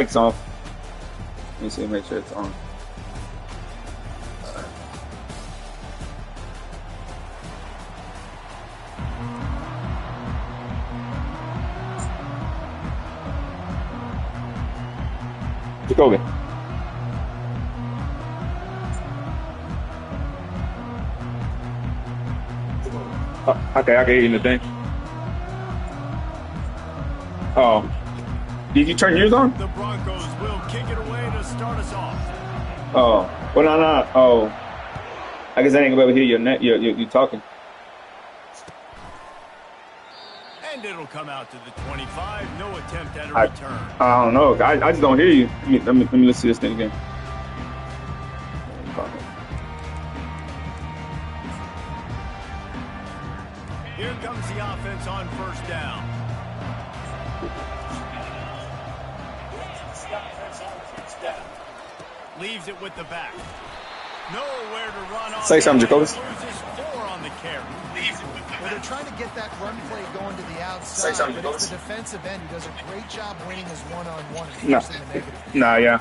It's off. Let me see, make sure it's on. Jacobi. Okay, I can hear you in the thing. Oh. Did you turn yours on? The Broncos will kick it away to start us off. Oh. Well, no. Oh. I guess I ain't gonna be able to hear you talking. And it'll come out to the 25. No attempt at a return. I don't know. I just don't hear you. Let me listen to this thing again. Here comes the offense on first down. Leaves it with the back. Nowhere to run on. Say something, Jacobi. On the carry. Well, they're trying to get that run play going to the outside, but it's the defensive end who does a great job winning his one-on-one and forcing the negative. Nah, yeah.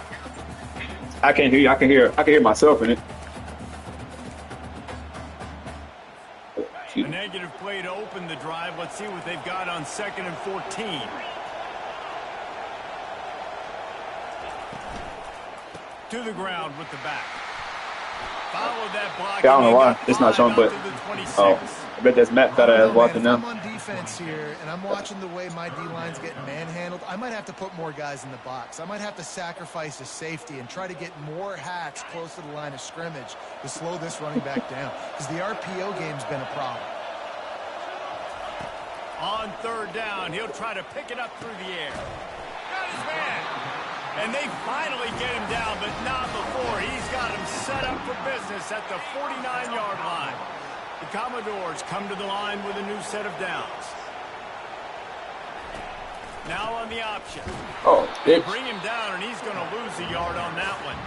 I can't hear you. I can hear myself in it. A negative play to open the drive. Let's see what they've got on 2nd and 14. To the ground with the back. Follow that block. Yeah, I don't know why it's not showing, but oh, I bet that's Matt fat ass watching now. I'm on defense here, and I'm watching the way my D-line's getting manhandled. I might have to put more guys in the box. I might have to sacrifice a safety and try to get more hacks close to the line of scrimmage to slow this running back down, because the RPO game's been a problem. On 3rd down, he'll try to pick it up through the air. Got his man. And they finally get him down, but not before. He's got him set up for business at the 49-yard line. The Commodores come to the line with a new set of downs. Now on the option. Oh, they bring him down, and he's going to lose a yard on that one.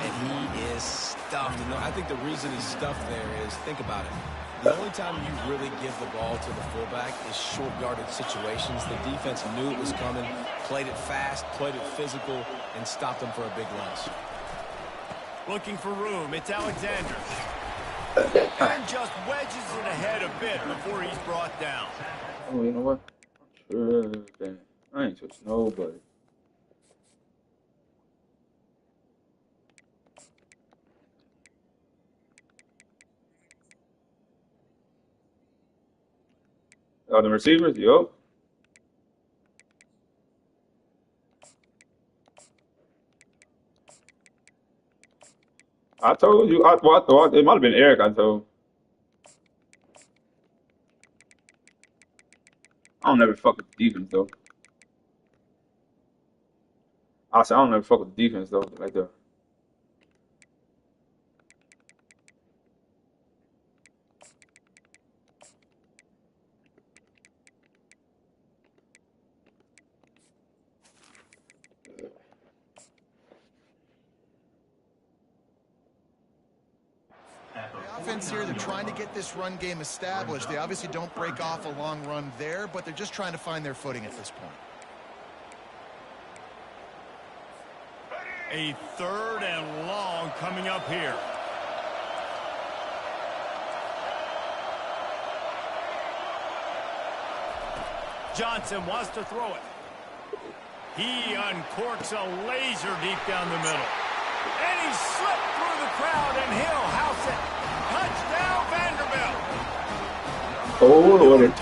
And he is stuffed. You know, I think the reason he's stuffed there is, think about it. The only time you really give the ball to the fullback is short yardage situations. The defense knew it was coming, played it fast, played it physical, and stopped him for a big loss. Looking for room. It's Alexander. And just wedges it ahead a bit before he's brought down. Oh, you know what? Sure, I ain't touch nobody. Oh, the receivers? Yup. I told you. I thought it might have been Eric. I told. I don't never fuck with the defense though. I said I don't never fuck with the defense though, like that. Offense here, they're trying to get this run game established. They obviously don't break off a long run there, but they're just trying to find their footing at this point. A 3rd and long coming up here. Johnson wants to throw it. He uncorks a laser deep down the middle. And he slipped through the crowd, and he'll house it. Touchdown, Vanderbilt. Oh, Lord.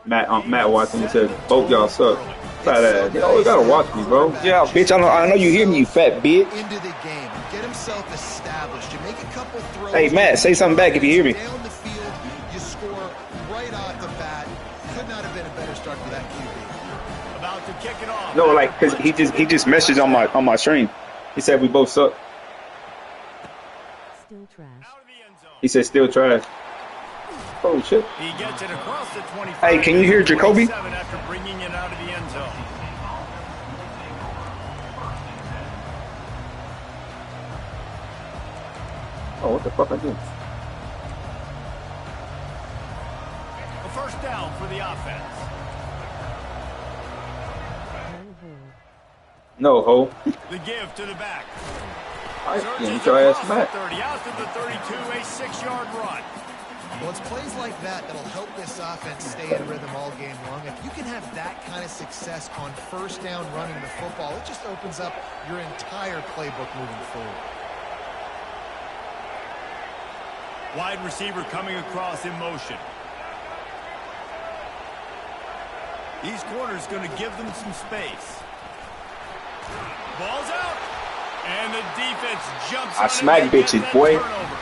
Matt Watson said, both y'all suck. Fat ass. You always gotta watch me, bro. Yeah, bitch, I know you hear me, you fat bitch. Into the game, get himself established. You make a couple throws. Hey, Matt, say something back if you hear me. Down the field, you score right off the bat. Could not have been a better start for that QB. About to kick it off. No, like, cause he just messaged on my stream. He said we both suck. Still trash. He said still trash. Oh shit. He gets it across the 25. Hey, can you hear Jacobi? After bringing it out of the end zone. Oh, what the fuck I did? A 1st down for the offense. No, ho. The give to the back. I Searches get your ass across the back. 30, out to the 32, a 6-yard run. Well, it's plays like that that'll help this offense stay in rhythm all game long. If you can have that kind of success on first down running the football, it just opens up your entire playbook moving forward. Wide receiver coming across in motion. These corners going to give them some space. Ball's out. And the defense jumps I on smack it and gets bitches, that boy. turnover.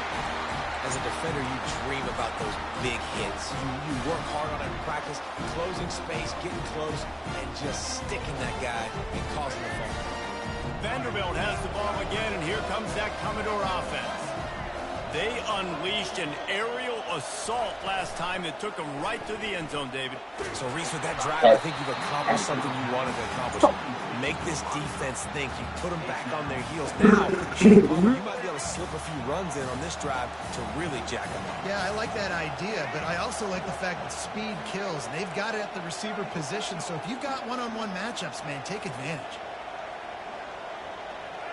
As a defender, you dream about those big hits. You work hard on it in practice, closing space, getting close, and just sticking that guy and causing the fumble. Vanderbilt has the ball again, and here comes that Commodore offense. They unleashed an aerial assault last time that took them right to the end zone, David. So, Reese, with that drive, I think you've accomplished something you wanted to accomplish. Make this defense think. You put them back on their heels. Now, you might be able to slip a few runs in on this drive to really jack them up. Yeah, I like that idea, but I also like the fact that speed kills. They've got it at the receiver position, so if you've got one-on-one matchups, man, take advantage.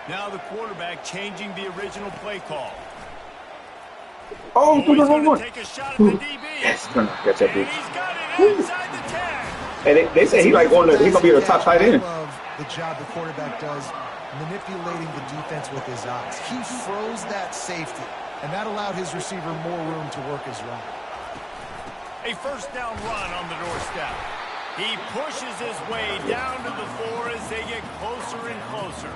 Now the quarterback changing the original play call. Oh, He's going to take a shot at the DB. Yes, gonna catch that And bitch. he's got it inside the 10. And they say he like one of he's gonna be the top tight end. I love the job the quarterback does manipulating the defense with his eyes. He froze that safety, and that allowed his receiver more room to work his route. A first down run on the doorstep. He pushes his way down to the 4 as they get closer and closer.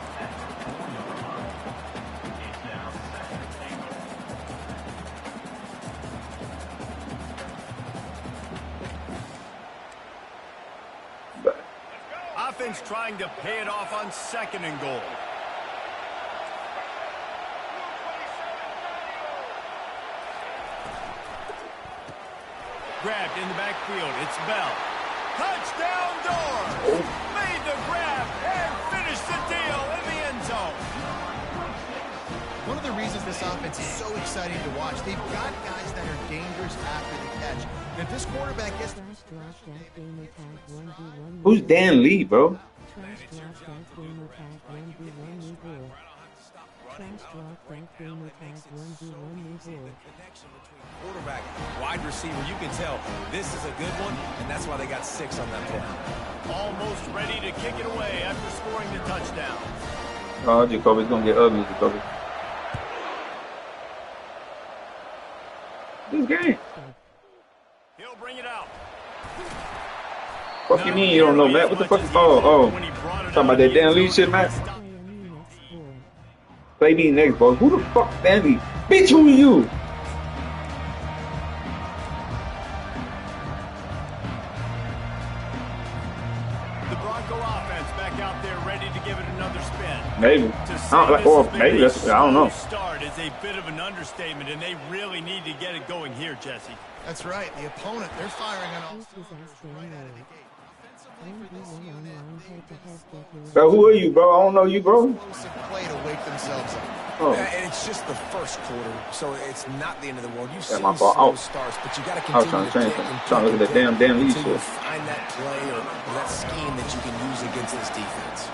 Offense trying to pay it off on 2nd and goal. Grabbed in the backfield. It's Bell. Touchdown door. Made the grab and finished the deal in the end zone. One of the reasons this offense is so exciting to watch, they've got guys that are dangerous after the catch. And if this quarterback gets... Who's Dan Lee, bro? Quarterback, wide receiver, you can tell this is a good one, and that's why they got 6 on that play. Almost ready to kick it away after scoring the touchdown. Oh, Jacobi's gonna get ugly, Jacobi. This game. He'll bring it out. Fuck you mean you don't know, Matt? What the fuck? Oh. Talking about that Dan Lee shit, Matt? Play me next, boy. Who the fuck Dan Lee? Bitch, who are you? The Bronco offense back out there ready to give it another spin. Maybe. I don't like, or maybe that's, I don't know. Start is a bit of an understatement, and they really need to get it going here, Jesse. That's right. The opponent, they're firing on all cylinders right out of the gate. So who are you, bro? I don't know you, bro. Explosive play to wake themselves up. Oh. And it's just the first quarter, so it's not the end of the world. You've seen my fault. slow starts, but you got to continue trying to to change pick something. and Trying to look at pick that damn Lee until you shit. find that play or that scheme that you can use against this defense.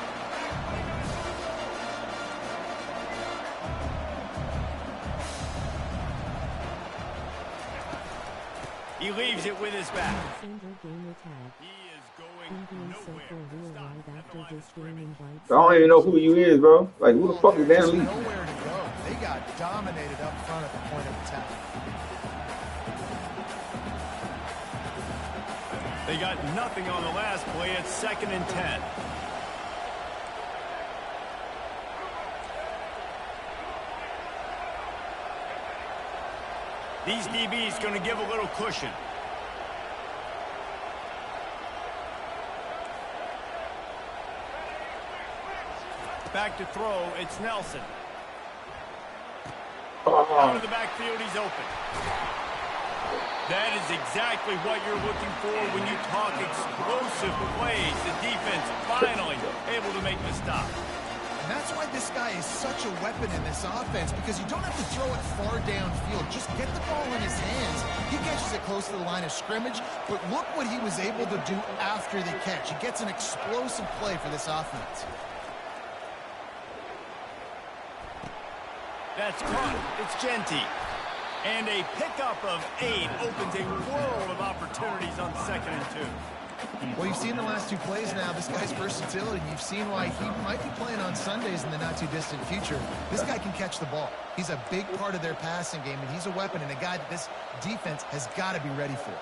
He leaves it with his back. He is going nowhere. I don't even know who you is, bro. Like, who the fuck is Dan Lee? Nowhere to go. They got dominated up front at the point of attack. They got nothing on the last play. It's 2nd and 10. These DBs going to give a little cushion. Back to throw. It's Nelson. Out of the backfield, he's open. That is exactly what you're looking for when you talk explosive plays. The defense finally able to make the stop. And that's why this guy is such a weapon in this offense, because you don't have to throw it far downfield. Just get the ball in his hands. He catches it close to the line of scrimmage, but look what he was able to do after the catch. He gets an explosive play for this offense. That's caught. It's Genti. And a pickup of 8 opens a world of opportunities on 2nd and 2. Well, you've seen the last 2 plays now. This guy's versatility. You've seen why he might be playing on Sundays in the not-too-distant future. This guy can catch the ball. He's a big part of their passing game, and he's a weapon and a guy that this defense has got to be ready for.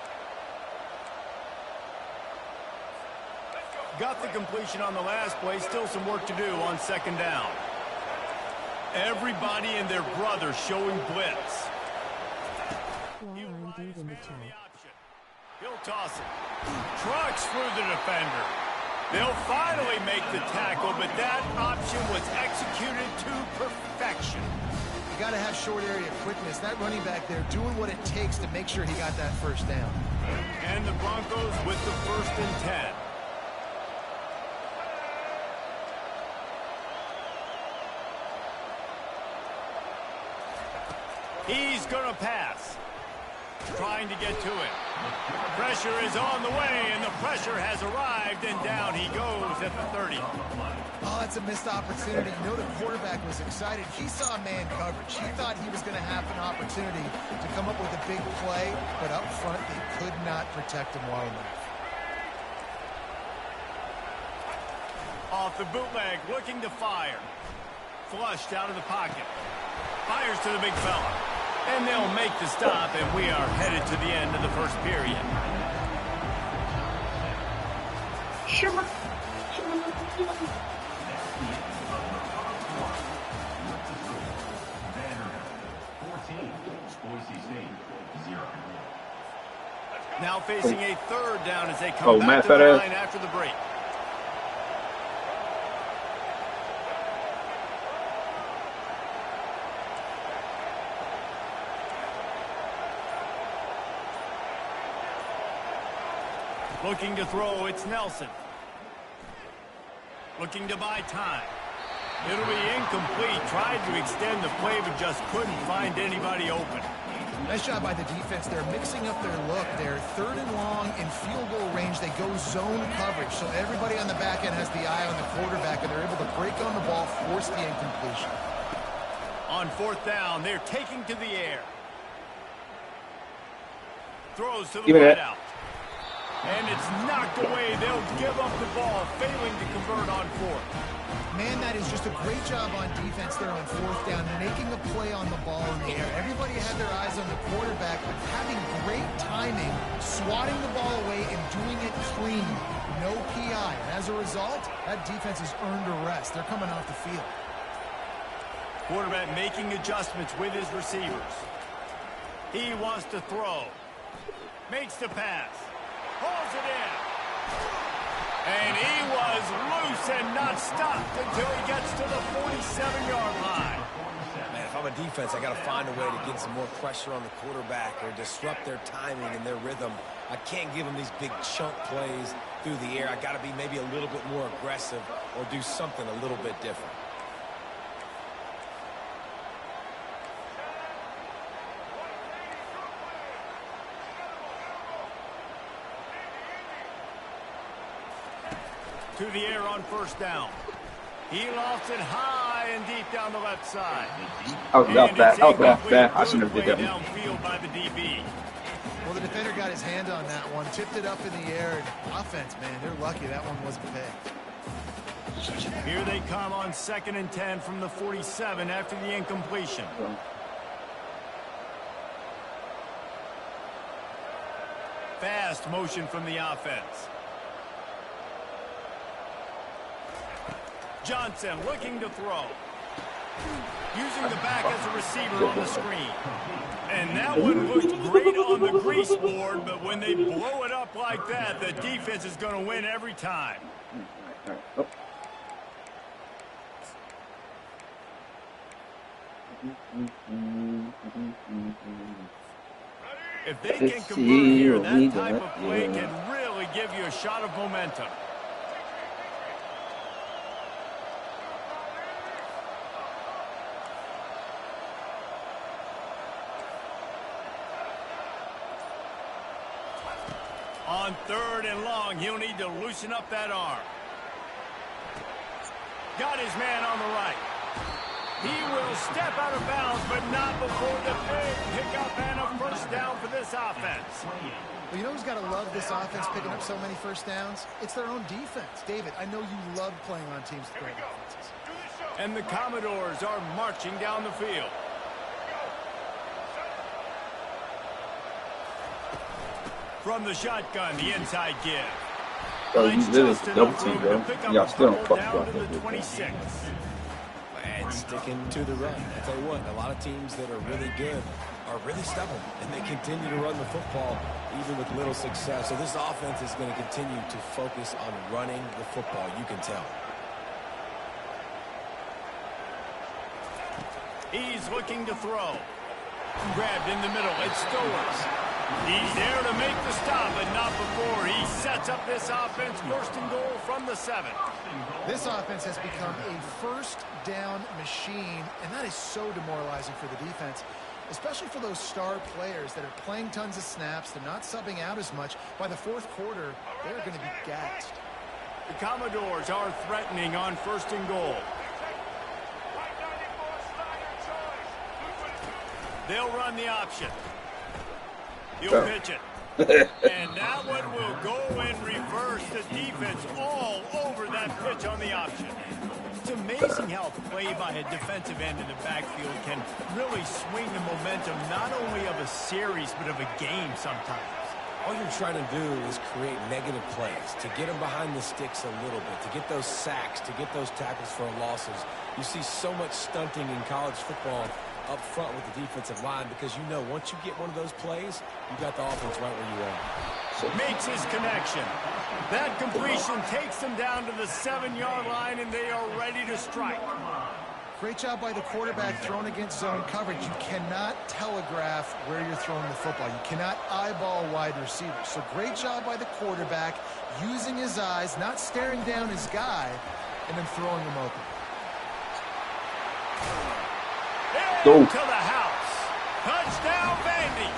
Got the completion on the last play. Still some work to do on 2nd down. Everybody and their brother showing blitz. He'll toss it. Trucks through the defender. They'll finally make the tackle, but that option was executed to perfection. You got to have short area quickness. That running back there doing what it takes to make sure he got that first down. And the Broncos with the 1st and 10. He's going to pass. Trying to get to it. Pressure is on the way, and the pressure has arrived, and down he goes at the 30. Oh, that's a missed opportunity. You know the quarterback was excited. He saw man coverage. He thought he was going to have an opportunity to come up with a big play, but up front they could not protect him well enough. Off the bootleg, looking to fire. Flushed out of the pocket. Fires to the big fella. And they'll make the stop, and we are headed to the end of the 1st period. Now facing a 3rd down as they come back to the line after the break. Looking to throw, it's Nelson. Looking to buy time. It'll be incomplete. Tried to extend the play, but just couldn't find anybody open. Nice job by the defense. They're mixing up their look. They're 3rd and long in field goal range. They go zone coverage, so everybody on the back end has the eye on the quarterback, and they're able to break on the ball, force the incompletion. On 4th down, they're taking to the air. Throws to the wideout. And it's knocked away. They'll give up the ball, failing to convert on 4th. Man, that is just a great job on defense there on 4th down, making a play on the ball in the air. Everybody had their eyes on the quarterback, but having great timing, swatting the ball away, and doing it clean. No PI. And as a result, that defense has earned a rest. They're coming off the field. Quarterback making adjustments with his receivers. He wants to throw. Makes the pass. Pulls it in. And he was loose and not stopped until he gets to the 47-yard line. Man, if I'm a defense, I got to find a way to get some more pressure on the quarterback or disrupt their timing and their rhythm. I can't give them these big chunk plays through the air. I got to be maybe a little bit more aggressive or do something a little bit different. To the air on 1st down. He lofts it high and deep down the left side. I was about that. I shouldn't have did that. Downfield by the DB. Well, the defender got his hand on that one, tipped it up in the air. Offense, man, they're lucky that one wasn't picked. Here they come on 2nd and 10 from the 47 after the incompletion. Fast motion from the offense. Johnson looking to throw. Using the back as a receiver on the screen. And that one looked great on the grease board, but when they blow it up like that, the defense is going to win every time. If they can convert here, that type of play can really give you a shot of momentum. On 3rd and long, he'll need to loosen up that arm. Got his man on the right. He will step out of bounds, but not before the big pickup and a first down for this offense. Well, you know who's got to love this offense picking up so many first downs? It's their own defense. David, I know you love playing on teams with great offenses. And the Commodores are marching down the field. From the shotgun, the inside give. Bro, you literally double team, bro. Y'all still don't fuck down about to the that, 26. And sticking to the run. I tell you what, a lot of teams that are really good are really stubborn, and they continue to run the football even with little success. So this offense is going to continue to focus on running the football. You can tell. He's looking to throw. Grabbed in the middle. It's Stowers. He's there to make the stop, but not before he sets up this offense. First and goal from the 7. This offense has become a first down machine, and that is so demoralizing for the defense, especially for those star players that are playing tons of snaps. They're not subbing out as much. By the fourth quarter, they're going to be gassed. The Commodores are threatening on first and goal. They'll run the option. He'll pitch it. And that one will go in reverse. The defense all over that pitch on the option. It's amazing how a play by a defensive end in the backfield can really swing the momentum not only of a series but of a game sometimes. All you're trying to do is create negative plays, to get them behind the sticks a little bit, to get those sacks, to get those tackles for losses. You see so much stunting in college football up front with the defensive line because you know once you get one of those plays, you got the offense right where you are. Makes his connection. That completion takes them down to the 7-yard line, and they are ready to strike. Great job by the quarterback throwing against zone coverage. You cannot telegraph where you're throwing the football. You cannot eyeball wide receivers. So great job by the quarterback using his eyes, not staring down his guy, and then throwing him open. Go to the house. Touchdown, Vandy.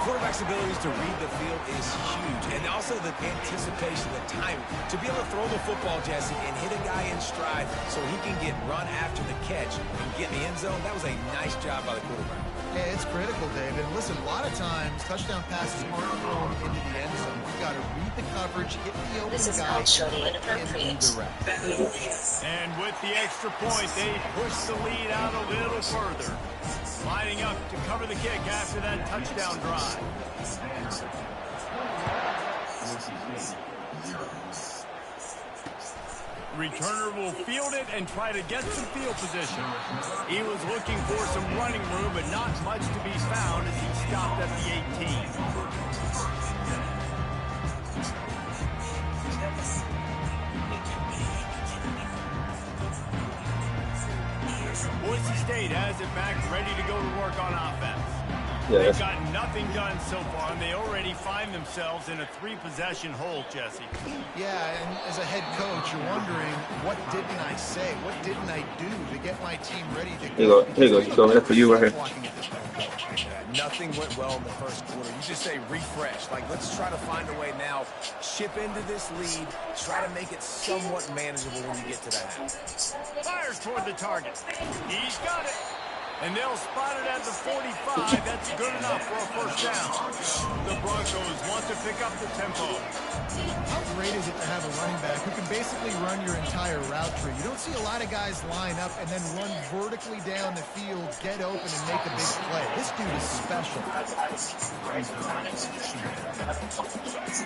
Quarterback's abilities to read the field is huge, and also the anticipation, the timing. To be able to throw the football, Jesse, and hit a guy in stride so he can get run after the catch and get in the end zone, that was a nice job by the quarterback. Yeah, it's critical, David. Listen, a lot of times, touchdown passes aren't thrown into the end zone. You've got to read the coverage, hit the open This is guy, culturally inappropriate. And with the extra point, they push the lead out a little further. Lining up to cover the kick after that touchdown drive. Returner will field it and try to get some field position. He was looking for some running room, but not much to be found as he stopped at the 18. Boise State has it back, ready to go to work on offense. They've got nothing done so far, and they already find themselves in a 3-possession hole, Jesse. Yeah, and as a head coach, you're wondering, what didn't I say? What didn't I do to get my team ready to go? Here you go. That's for you right here. Nothing went well in the first quarter. You just say refresh. Like, let's try to find a way now. Chip into this lead. Try to make it somewhat manageable when you get to that half. Fires toward the target. He's got it. And they'll spot it at the 45. That's good enough for a first down. The Broncos want to pick up the tempo. How great is it to have a running back who can basically run your entire route tree? You don't see a lot of guys line up and then run vertically down the field, get open, and make a big play. This dude is special.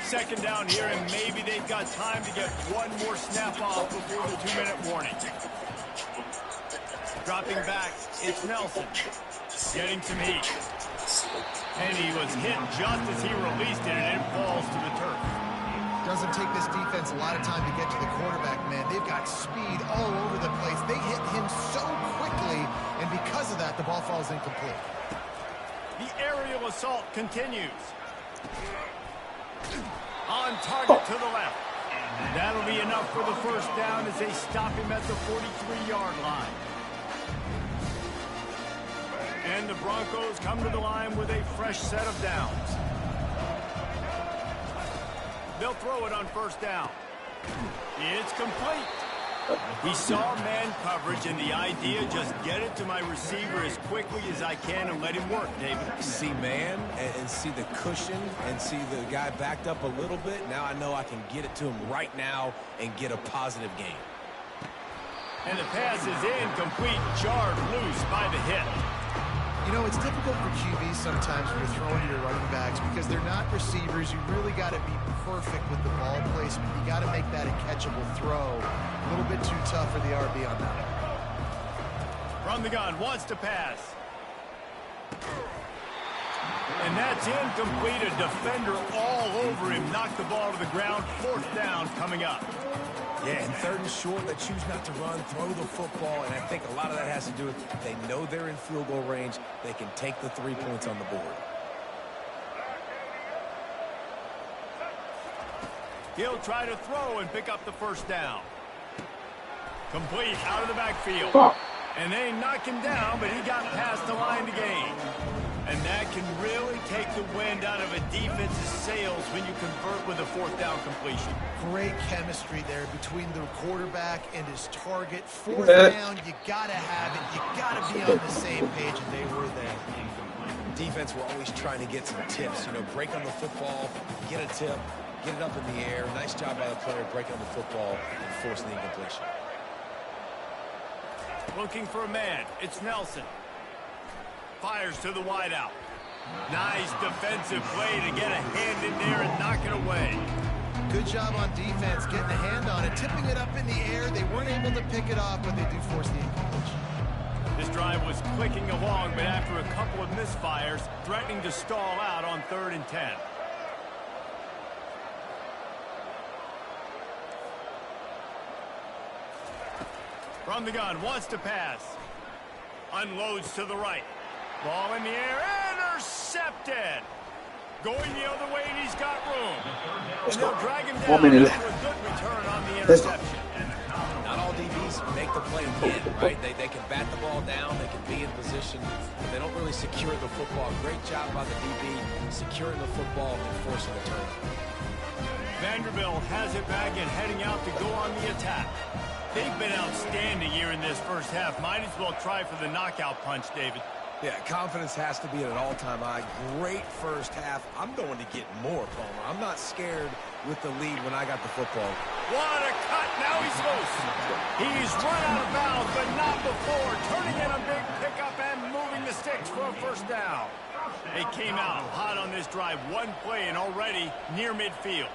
Second down here, and maybe they've got time to get one more snap off before the 2-minute warning. Dropping back, it's Nelson. Getting some heat. And he was hit just as he released it, and it falls to the turf. Doesn't take this defense a lot of time to get to the quarterback, man. They've got speed all over the place. They hit him so quickly, and because of that, the ball falls incomplete. The aerial assault continues. On target to the left. That'll be enough for the first down as they stop him at the 43-yard line. And the Broncos come to the line with a fresh set of downs. They'll throw it on first down. It's complete. He saw man coverage, and the idea, just get it to my receiver as quickly as I can and let him work, David. See man and see the cushion and see the guy backed up a little bit. Now I know I can get it to him right now and get a positive gain. And the pass is incomplete, jarred loose by the hit. You know, it's difficult for QBs sometimes when you're throwing to your running backs because they're not receivers. You really got to be perfect with the ball placement. You got to make that a catchable throw. A little bit too tough for the RB on that. From the gun, wants to pass. And that's incomplete. A defender all over him. Knocked the ball to the ground. 4th down coming up. Yeah, and 3rd and short, they choose not to run, throw the football, and I think a lot of that has to do with they know they're in field goal range. They can take the 3 points on the board. He'll try to throw and pick up the 1st down. Complete out of the backfield. And they knock him down, but he got past the line to gain. And that can really take the wind out of a defense's sails when you convert with a 4th down completion. Great chemistry there between the quarterback and his target. 4th down, you got to have it. You got to be on the same page, and they were there. Defense were always trying to get some tips. You know, break on the football, get a tip, get it up in the air. Nice job by the player breaking on the football and forcing the incompletion. Looking for a man. It's Nelson. Fires to the wideout. Nice defensive play to get a hand in there and knock it away. Good job on defense getting a hand on it, tipping it up in the air. They weren't able to pick it off, but they do force the incompletion. This drive was clicking along, but after a couple of misfires, threatening to stall out on 3rd and 10. From the gun, wants to pass. Unloads to the right. Ball in the air, intercepted. Going the other way, and he's got room. And they'll drag him down after a good return on the interception. Not all DBs make the play again, right? They can bat the ball down, they can be in position, but they don't really secure the football. Great job by the DB securing the football and forcing the turnover. Vanderbilt has it back and heading out to go on the attack. They've been outstanding here in this 1st half. Might as well try for the knockout punch, David. Yeah, confidence has to be at an all-time high. Great 1st half. I'm going to get more, Palmer. I'm not scared with the lead when I got the football. What a cut. Now he's loose. He's run out of bounds, but not before. Turning in a big pickup and moving the sticks for a 1st down. They came out hot on this drive. One play and already near midfield.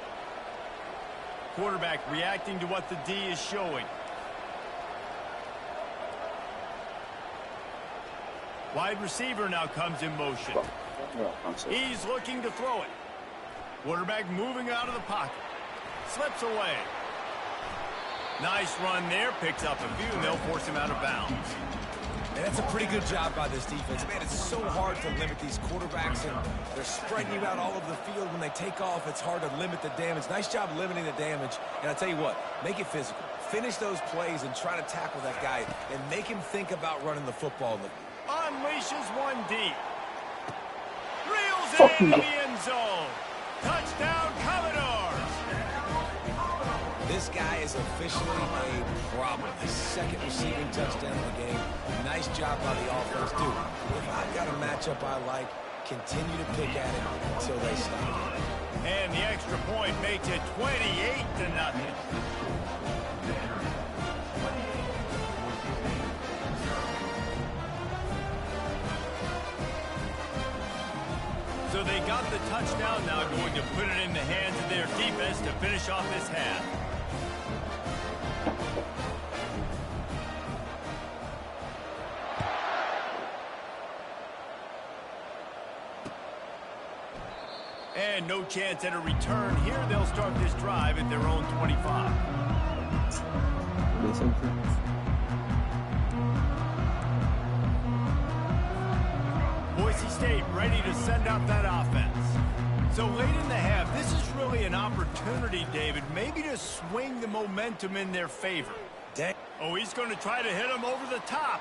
Quarterback reacting to what the D is showing. Wide receiver now comes in motion. He's looking to throw it. Quarterback moving out of the pocket. Slips away. Nice run there. Picks up a few, and they'll force him out of bounds. And that's a pretty good job by this defense. Man, it's so hard to limit these quarterbacks, and they're spreading you out all over the field. When they take off, it's hard to limit the damage. Nice job limiting the damage. And I tell you what, make it physical. Finish those plays and try to tackle that guy and make him think about running the football. Unleashes one deep. Reels it into the end zone. Touchdown, Commodores. This guy is officially a problem. His 2nd receiving touchdown of the game. Nice job by the offense, too. If I've got a matchup I like, continue to pick at it until they stop. And the extra point makes it 28-0. So they got the touchdown, now going to put it in the hands of their defense to finish off this half. And no chance at a return here. They'll start this drive at their own 25. Boise State ready to send out that offense. So late in the half, this is really an opportunity, David, maybe to swing the momentum in their favor. Oh, he's going to try to hit him over the top.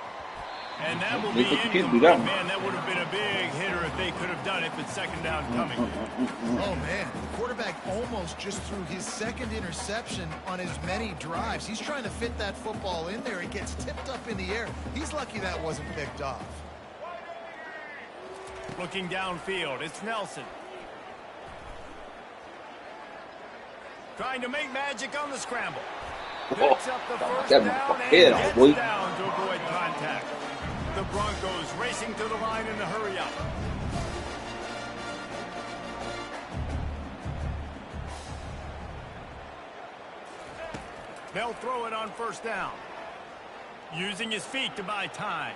And that will be incomplete. Man, that would have been a big hitter if they could have done it, but second down coming. Oh, man. The quarterback almost just threw his second interception on as many drives. He's trying to fit that football in there. It gets tipped up in the air. He's lucky that wasn't picked off. Looking downfield, it's Nelson. Trying to make magic on the scramble. Picks up the first down and gets down to avoid contact. The Broncos racing to the line in a hurry up. They'll throw it on first down. Using his feet to buy time.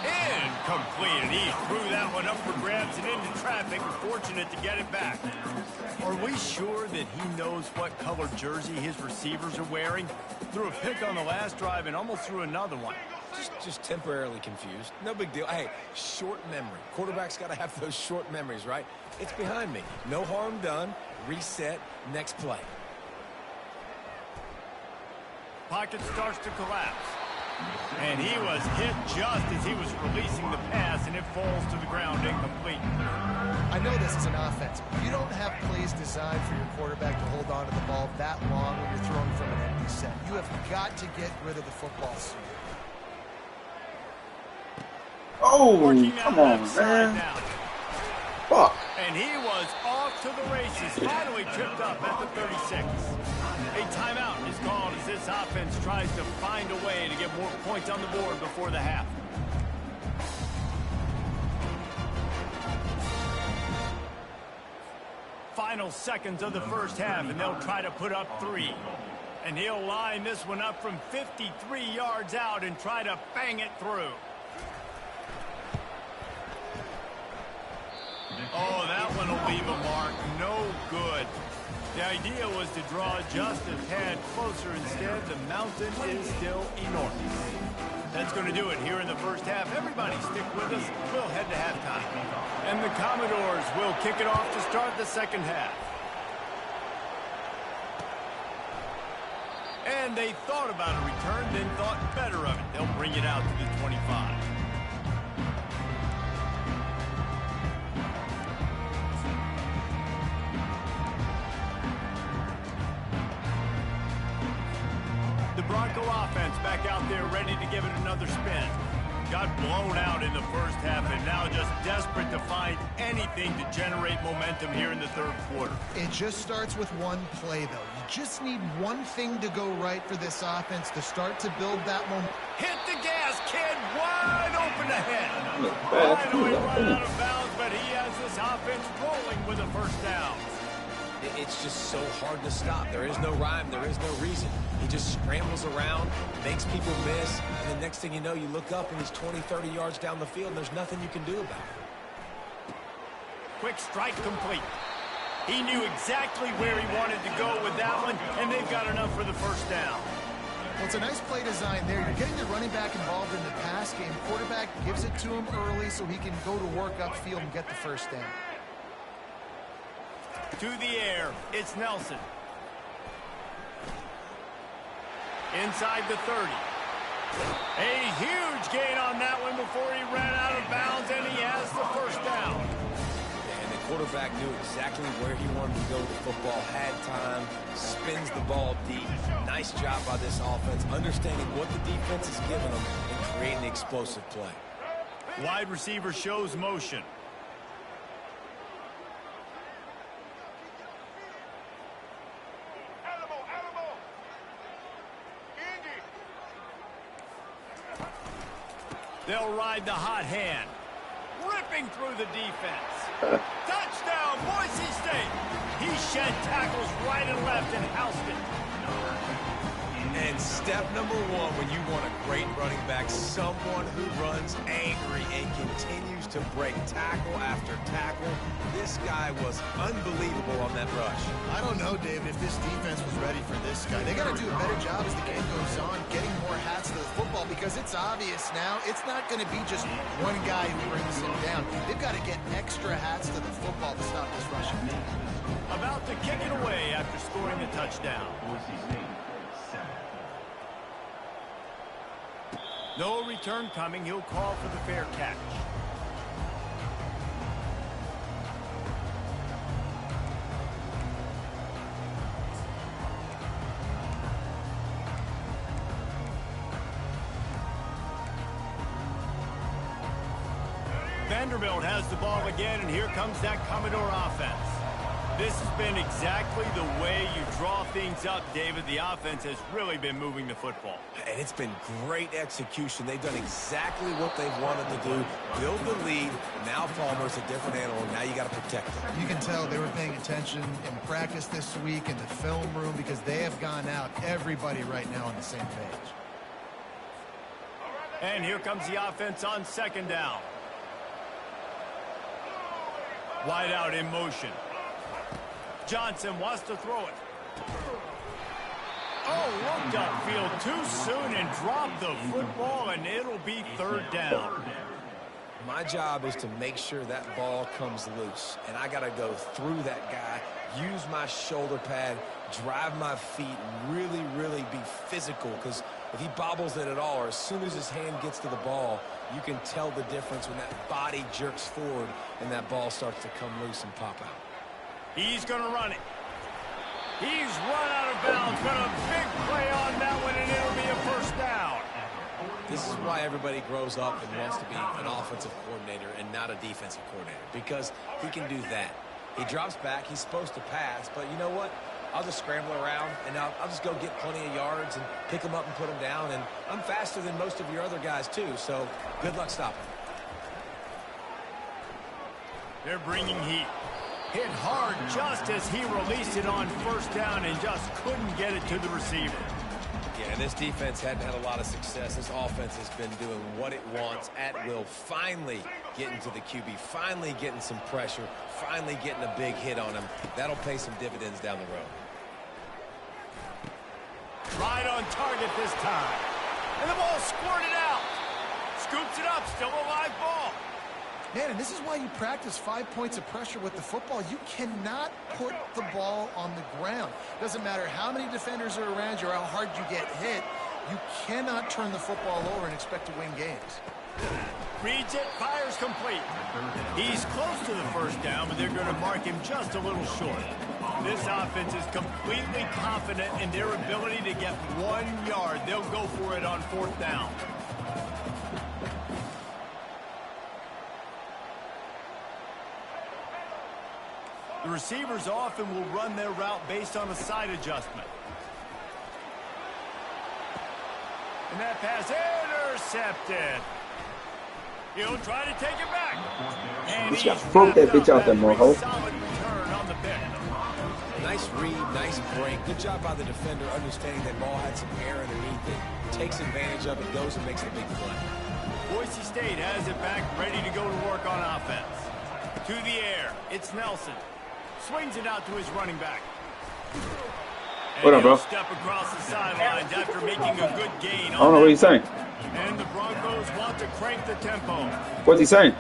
Incomplete, and he threw that one up for grabs and into traffic. Fortunate to get it back. Are we sure that he knows what color jersey his receivers are wearing? Threw a pick on the last drive and almost threw another one. Just temporarily confused. No big deal. Hey, short memory. Quarterback's got to have those short memories, right? It's behind me. No harm done. Reset. Next play. Pocket starts to collapse. And he was hit just as he was releasing the pass, and it falls to the ground incomplete. I know this is an offense, but you don't have plays designed for your quarterback to hold on to the ball that long when you're throwing from an empty set. You have got to get rid of the football soon. Oh, come on, man. Fuck. And he was off to the races, finally tripped up at the 36. A timeout is called as this offense tries to find a way to get more points on the board before the half. Final seconds of the first half, and they'll try to put up 3. And he'll line this one up from 53 yards out and try to bang it through. Oh, that one will leave a mark. No good. The idea was to draw just a tad closer. Instead, the mountain is still enormous. That's going to do it here in the first half. Everybody stick with us. We'll head to halftime. And the Commodores will kick it off to start the second half. And they thought about a return, then thought better of it. They'll bring it out to the 25. Bronco offense back out there ready to give it another spin. Got blown out in the first half and now just desperate to find anything to generate momentum here in the third quarter. It just starts with one play, though. You just need one thing to go right for this offense to start to build that momentum. Hit the gas, kid. Wide open ahead. Finally run out of bounds, but he has this offense rolling with a first down. It's just so hard to stop. There is no rhyme. There is no reason. He just scrambles around, makes people miss, and the next thing you know, you look up and he's 20, 30 yards down the field, and there's nothing you can do about it. Quick strike complete. He knew exactly where he wanted to go with that one, and they've got enough for the first down. Well, it's a nice play design there. You're getting the running back involved in the pass game. Quarterback gives it to him early so he can go to work upfield and get the first down. To the air, it's Nelson. Inside the 30. A huge gain on that one before he ran out of bounds, and he has the first down. And the quarterback knew exactly where he wanted to go with the football, had time, spins the ball deep. Nice job by this offense, understanding what the defense is giving them and creating the explosive play. Wide receiver shows motion. They'll ride the hot hand. Ripping through the defense. Touchdown, Boise State. He shed tackles right and left and housed it. And step number one when you want a great running back, someone who runs angry and continues to break tackle after tackle. This guy was unbelievable on that rush. I don't know, David, if this defense was ready for this guy. They got to do a better job as the game goes on, getting more hats to the football, because it's obvious now it's not going to be just one guy who brings him down. They've got to get extra hats to the football to stop this rushing attack. About to kick it away after scoring a touchdown. No return coming. He'll call for the fair catch. Vanderbilt has the ball again, and here comes that Commodore offense. This has been exactly the way you draw things up, David. The offense has really been moving the football. And it's been great execution. They've done exactly what they've wanted to do. Build the lead. Now Palmer's a different animal. Now you got to protect him. You can tell they were paying attention in practice this week in the film room because they have gone out, everybody right now on the same page. And here comes the offense on second down. Wide out in motion. Johnson wants to throw it. Oh, looked upfield too soon and dropped the football, and it'll be third down. My job is to make sure that ball comes loose, and I got to go through that guy, use my shoulder pad, drive my feet, and really be physical, because if he bobbles it at all, or as soon as his hand gets to the ball, you can tell the difference when that body jerks forward and that ball starts to come loose and pop out. He's going to run it. He's run out of bounds, but a big play on that one, and it'll be a first down. This is why everybody grows up and wants to be an offensive coordinator and not a defensive coordinator, because he can do that. He drops back. He's supposed to pass, but you know what? I'll just scramble around, and I'll just go get plenty of yards and pick them up and put them down, and I'm faster than most of your other guys, too, so good luck stopping. They're bringing heat. Hit hard just as he released it on first down and just couldn't get it to the receiver. Yeah, this defense hadn't had a lot of success. This offense has been doing what it wants at will. Finally getting to the QB, finally getting some pressure, finally getting a big hit on him. That'll pay some dividends down the road. Right on target this time. And the ball squirted out. Scoops it up, still a live ball. Man, and this is why you practice 5 points of pressure with the football. You cannot put the ball on the ground. Doesn't matter how many defenders are around you or how hard you get hit. You cannot turn the football over and expect to win games. Reads it, fires complete. He's close to the first down, but they're going to mark him just a little short. This offense is completely confident in their ability to get 1 yard. They'll go for it on fourth down. The receivers often will run their route based on a side adjustment. And that pass intercepted. He'll try to take it back. And he's broke that bitch out there, Moho. Solid return on the pick. Nice read, nice break. Good job by the defender understanding that ball had some air underneath it. Takes advantage of it, goes and makes a big play. Boise State has it back, ready to go to work on offense. To the air, it's Nelson. Swings it out to his running back. What up, bro? Step across the sidelines after making a good gain. I don't know what he's saying. And the Broncos want to crank the tempo. What's he saying?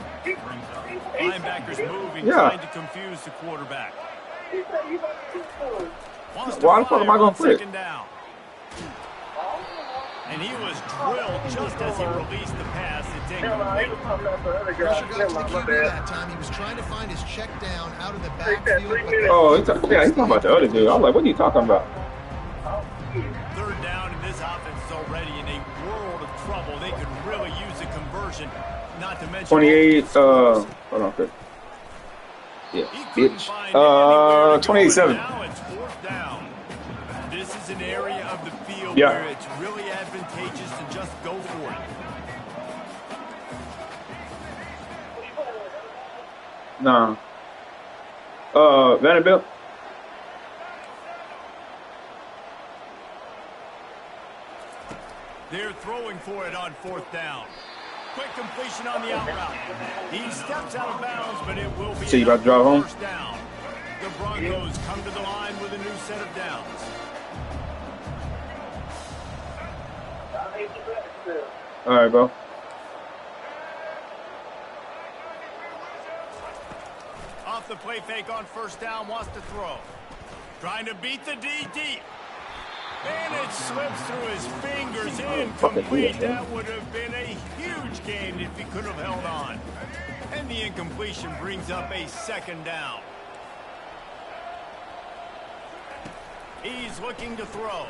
Linebackers moving, Yeah. trying to confuse the quarterback. Why the fuck am I going to flip? Second down. And he was drilled just as he released the pass. It's incomplete. Pressure got to the QB that time. He was trying to find his check down out of the backfield. Oh, he's talking about the other dude. I was like, what are you talking about? Third down, and this offense is already in a world of trouble. They could really use a conversion, not to mention 28, hold on, Chris. Yeah, bitch. 28-7. Now it's fourth down. This is an area of the field Yeah. where it's really advantageous to just go for it. Nah. Vanderbilt. They're throwing for it on fourth down. Quick completion on the out route. He steps out of bounds, but it will be So you about to drive home? first down. The Broncos come to the line with a new set of downs. All right, bro. Off the play fake on first down, wants to throw. Trying to beat the D deep. And it slips through his fingers, incomplete. That would have been a huge gain if he could have held on. And the incompletion brings up a second down. He's looking to throw.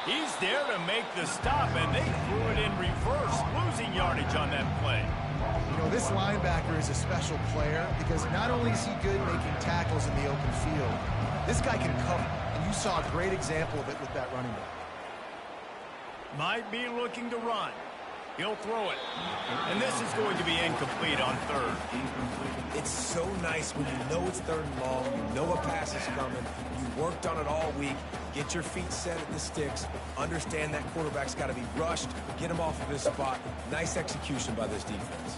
He's there to make the stop, and they threw it in reverse, losing yardage on that play. You know, this linebacker is a special player because not only is he good making tackles in the open field, this guy can cover, and you saw a great example of it with that running back. Might be looking to run. He'll throw it. And this is going to be incomplete on third. It's so nice when you know it's third and long, you know a pass is coming, you worked on it all week, get your feet set at the sticks, understand that quarterback's got to be rushed, get him off of his spot. Nice execution by this defense.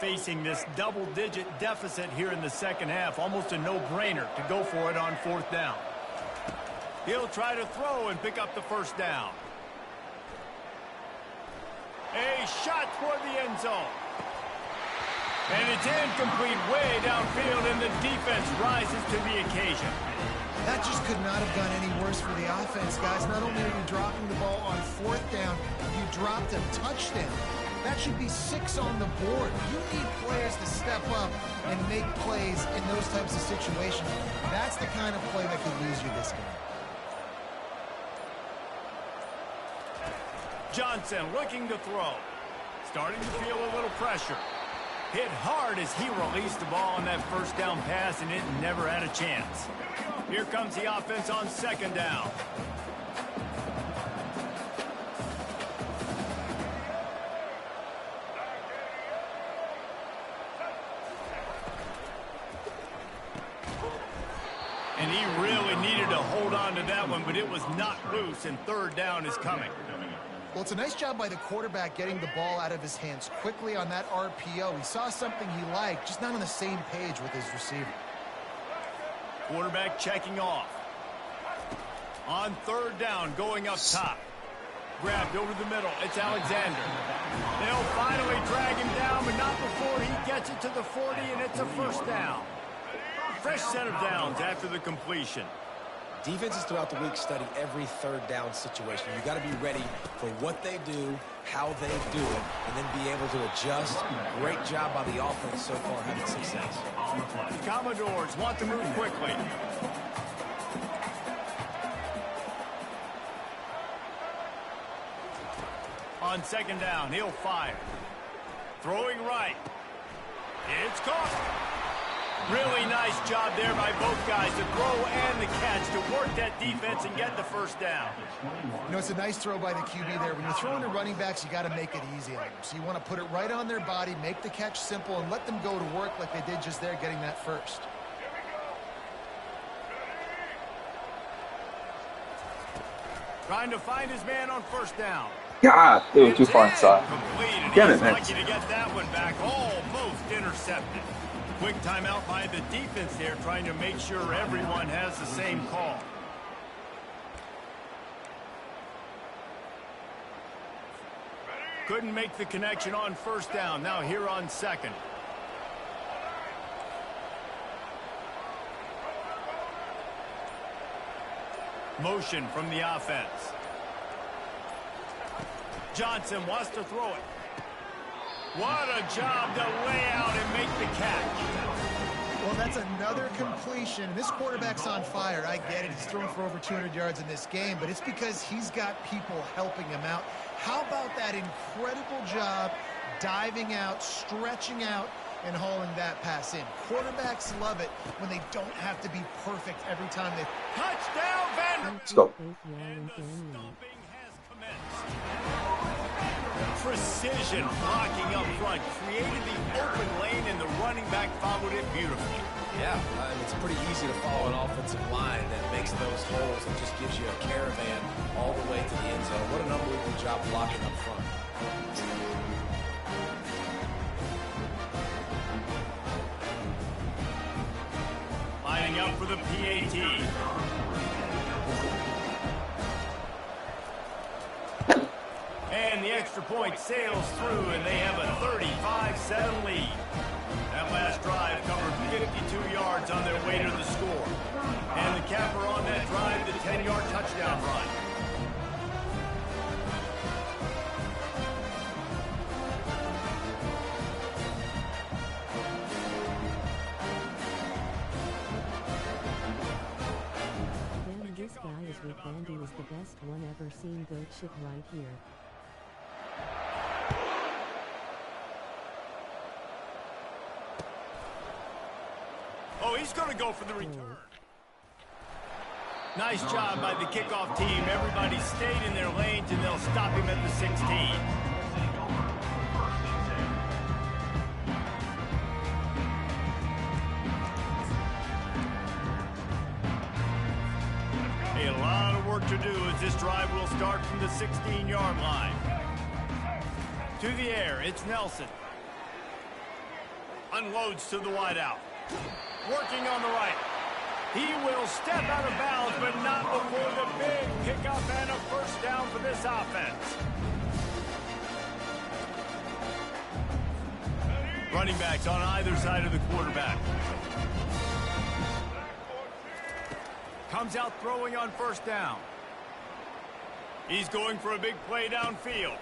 Facing this double-digit deficit here in the second half, almost a no-brainer to go for it on fourth down. He'll try to throw and pick up the first down. A shot toward the end zone. And it's incomplete way downfield, and the defense rises to the occasion. That just could not have gone any worse for the offense, guys. Not only are you dropping the ball on fourth down, you dropped a touchdown. That should be 6 on the board. You need players to step up and make plays in those types of situations. That's the kind of play that could lose you this game. Johnson looking to throw. Starting to feel a little pressure. Hit hard as he released the ball on that first down pass, and it never had a chance. Here comes the offense on second down. And he really needed to hold on to that one, but it was not loose, and third down is coming. Well, it's a nice job by the quarterback getting the ball out of his hands quickly on that RPO. He saw something he liked, just not on the same page with his receiver. Quarterback checking off. On third down, going up top. Grabbed over the middle. It's Alexander. They'll finally drag him down, but not before he gets it to the 40, and it's a first down. Fresh set of downs after the completion. Defenses throughout the week study every third down situation. You got to be ready for what they do, how they do it, and then be able to adjust. Great job by the offense so far, having success. The Commodores want to move quickly. On second down, he'll fire. Throwing right. It's caught. Really nice job there by both guys, the throw and the catch, to work that defense and get the first down. You know, it's a nice throw by the QB there. When you're throwing to running backs, you got to make it easy on them. So you want to put it right on their body, make the catch simple, and let them go to work like they did just there, getting that first. Trying to find his man on first down. God, it was too far inside. Get it, man. Lucky to get that one back, almost intercepted. Quick timeout by the defense there, trying to make sure everyone has the same call. Couldn't make the connection on first down. Now here on second. Motion from the offense. Johnson wants to throw it. What a job to lay out and make the catch. Well, that's another completion. This quarterback's on fire. I get it. He's thrown for over 200 yards in this game, but it's because he's got people helping him out. How about that incredible job diving out, stretching out, and hauling that pass in? Quarterbacks love it when they don't have to be perfect every time they... Touchdown, Vander! Let's go. And the stomping has commenced. Precision blocking up front created the open lane, and the running back followed it beautifully. Yeah, it's pretty easy to follow an offensive line that makes those holes and just gives you a caravan all the way to the end zone. What an unbelievable job blocking up front. Lining up for the PAT. And the extra point sails through, and they have a 35-7 lead. That last drive covered 52 yards on their way to the score. And the capper on that drive, the 10-yard touchdown run. This guy is with Andy was the best one ever seen. Goat shit right here. Oh, he's going to go for the return. Nice job by the kickoff team. Everybody stayed in their lanes, and they'll stop him at the 16. A lot of work to do as this drive will start from the 16-yard line. To the air, it's Nelson. Unloads to the wideout. Working on the right. He will step out of bounds, but not before the big pickup and a first down for this offense. Running backs on either side of the quarterback. Comes out throwing on first down. He's going for a big play downfield.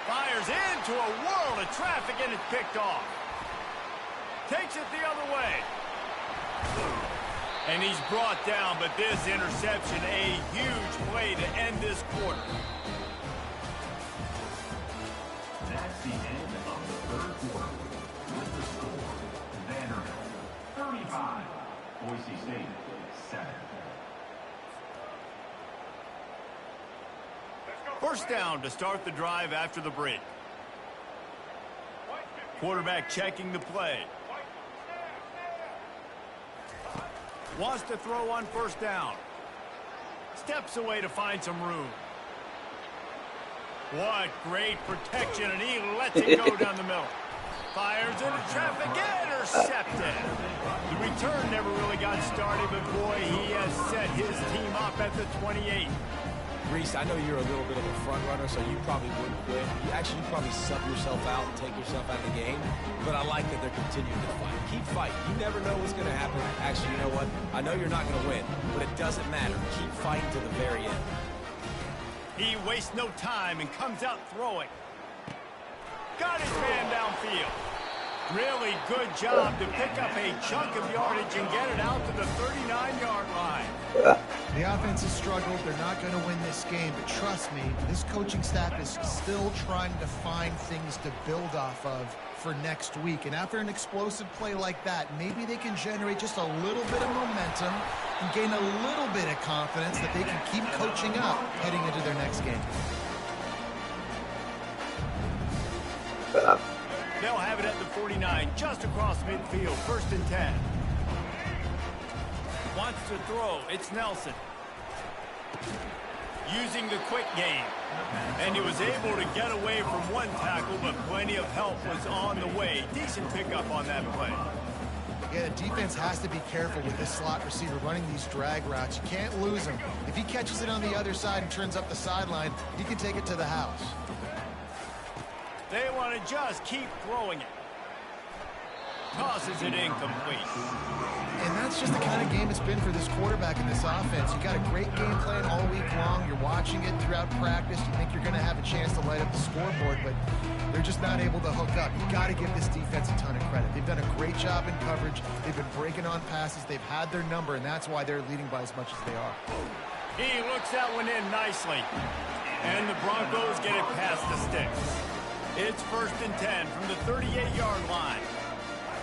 Fires into a world of traffic, and it's picked off. Takes it the other way. And he's brought down, but this interception, a huge play to end this quarter. That's the end of the third quarter. With the score, Vanderbilt 35, Boise State 7. First down to start the drive after the break. Quarterback checking the play. Wants to throw on first down. Steps away to find some room. What great protection, and he lets it go down the middle. Fires into traffic, intercepted. The return never really got started, but boy, he has set his team up at the 28. Reese, I know you're a little bit of a front runner, so you probably wouldn't quit. You probably sub yourself out and take yourself out of the game. But I like that they're continuing to fight. Keep fighting. You never know what's going to happen. Actually, you know what? I know you're not going to win, but it doesn't matter. Keep fighting to the very end. He wastes no time and comes out throwing. Got his man downfield. Really good job to pick up a chunk of yardage and get it out to the 39-yard line. The offense has struggled. They're not going to win this game, but trust me, this coaching staff is still trying to find things to build off of for next week. And after an explosive play like that, maybe they can generate just a little bit of momentum and gain a little bit of confidence that they can keep coaching up heading into their next game. They'll have it at the 49, just across midfield, 1st and 10. Wants to throw, it's Nelson. Using the quick game. And he was able to get away from one tackle, but plenty of help was on the way. Decent pickup on that play. Yeah, the defense has to be careful with this slot receiver running these drag routes. You can't lose him. If he catches it on the other side and turns up the sideline, he can take it to the house. They want to just keep throwing it. Tosses it incomplete. And that's just the kind of game it's been for this quarterback in this offense. You got a great game plan all week long. You're watching it throughout practice. You think you're going to have a chance to light up the scoreboard, but they're just not able to hook up. You got to give this defense a ton of credit. They've done a great job in coverage. They've been breaking on passes. They've had their number, and that's why they're leading by as much as they are. He looks that one in nicely. And the Broncos get it past the sticks. It's 1st and 10 from the 38-yard line.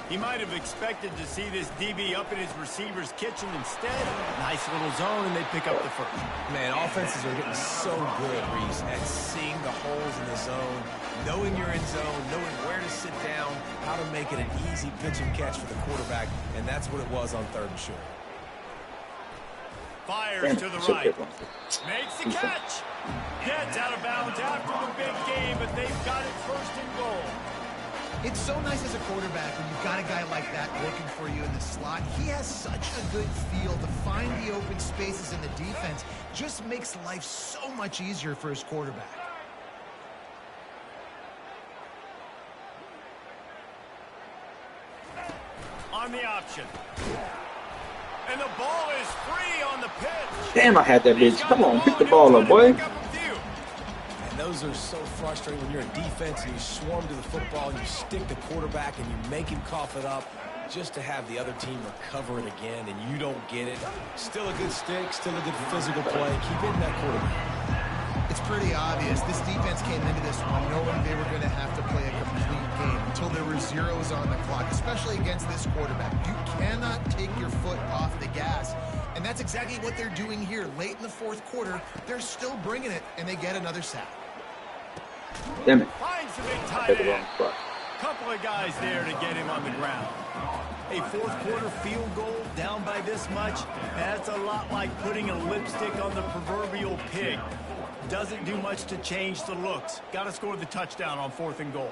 He might have expected to see this DB up in his receiver's kitchen. Instead, nice little zone, and they pick up the first. Man, offenses are getting so good, Reese, at seeing the holes in the zone, knowing you're in zone, knowing where to sit down, how to make it an easy pitch and catch for the quarterback, and that's what it was on 3rd and short. Fires to the right. Makes the catch. Gets out of bounds after the big game, but they've got it 1st and goal. It's so nice as a quarterback when you've got a guy like that working for you in the slot. He has such a good feel to find the open spaces in the defense. Just makes life so much easier for his quarterback. on the option. And the ball is free on the pitch. Damn, I had that bitch. Come on, pick the ball up, boy. And those are so frustrating when you're in defense and you swarm to the football and you stick the quarterback and you make him cough it up just to have the other team recover it again and you don't get it. Still a good stick, still a good physical play. Keep hitting that quarterback. It's pretty obvious. This defense came into this one knowing they were going to have to play a complete game until there were zeros on the clock, especially against this quarterback. You cannot take your foot off the gas. And that's exactly what they're doing here. Late in the fourth quarter, they're still bringing it, and they get another sack. Damn it. Finds the big tight end. Couple of guys there to get him on the ground. A fourth quarter field goal down by this much, that's a lot like putting a lipstick on the proverbial pig. Doesn't do much to change the looks. Got to score the touchdown on 4th and goal.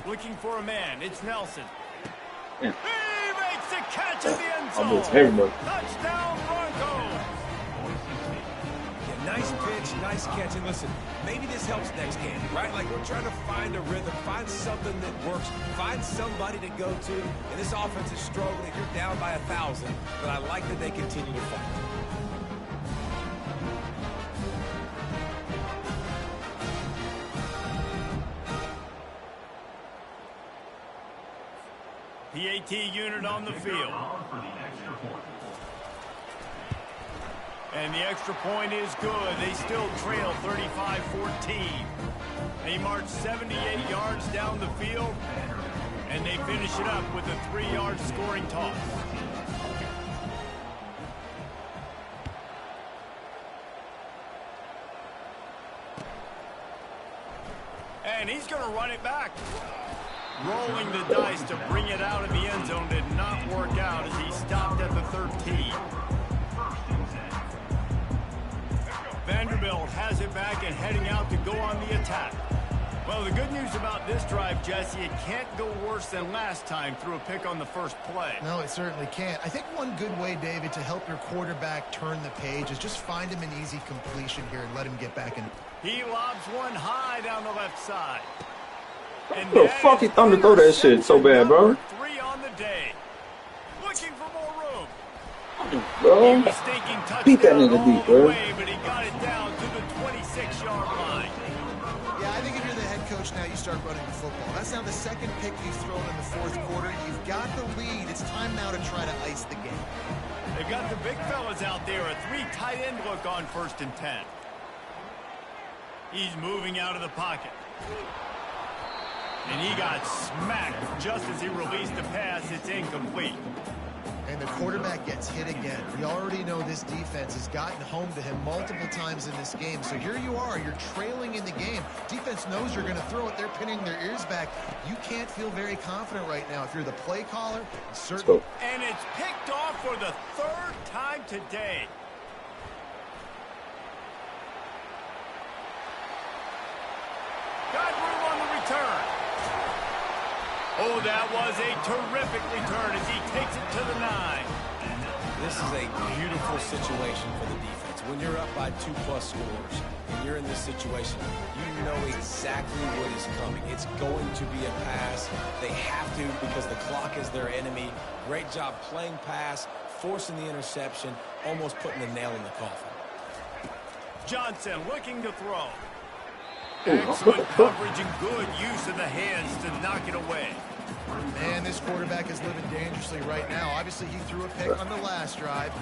Looking for a man. It's Nelson. Yeah. He makes the catch in the end zone. Almost everybody. Touchdown, Broncos. Yeah, nice pitch, nice catch. And listen, maybe this helps next game, right? Like we're trying to find a rhythm, find something that works, find somebody to go to. And this offense is struggling. You're down by 1,000, but I like that they continue to fight. PAT unit on the field. And the extra point is good. They still trail 35-14. They march 78 yards down the field, and they finish it up with a 3-yard scoring toss. And he's going to run it back. Rolling the dice to bring it out of the end zone did not work out as he stopped at the 13. Vanderbilt has it back and heading out to go on the attack. Well, the good news about this drive, Jesse, it can't go worse than last time through a pick on the first play. No, it certainly can't. I think one good way, David, to help your quarterback turn the page is just find him an easy completion here and let him get back in. He lobs one high down the left side. And What the fuck he throw that shit so bad, bro? 3 on the day. Looking for more room. Bro, He was thinking beat that touchdown nigga all deep, the bro. way, but he got it down to the 26-yard line. Yeah, I think if you're the head coach now, you start running the football. That's now the second pick you've thrown in the fourth quarter. You've got the lead. It's time now to try to ice the game. They've got the big fellas out there. A 3 tight end look on 1st and 10. He's moving out of the pocket. And he got smacked just as he released the pass. It's incomplete. And the quarterback gets hit again. We already know this defense has gotten home to him multiple times in this game. So here you are. You're trailing in the game. Defense knows you're going to throw it. They're pinning their ears back. You can't feel very confident right now. If you're the play caller, certainly. And it's picked off for the 3rd time today. Got room on the return. Oh, that was a terrific return as he takes it to the 9. This is a beautiful situation for the defense. When you're up by 2+ scores and you're in this situation, you know exactly what is coming. It's going to be a pass. They have to because the clock is their enemy. Great job playing pass, forcing the interception, almost putting the nail in the coffin. Johnson looking to throw. Excellent coverage and good use of the hands to knock it away. Man, this quarterback is living dangerously right now. Obviously, he threw a pick on the last drive.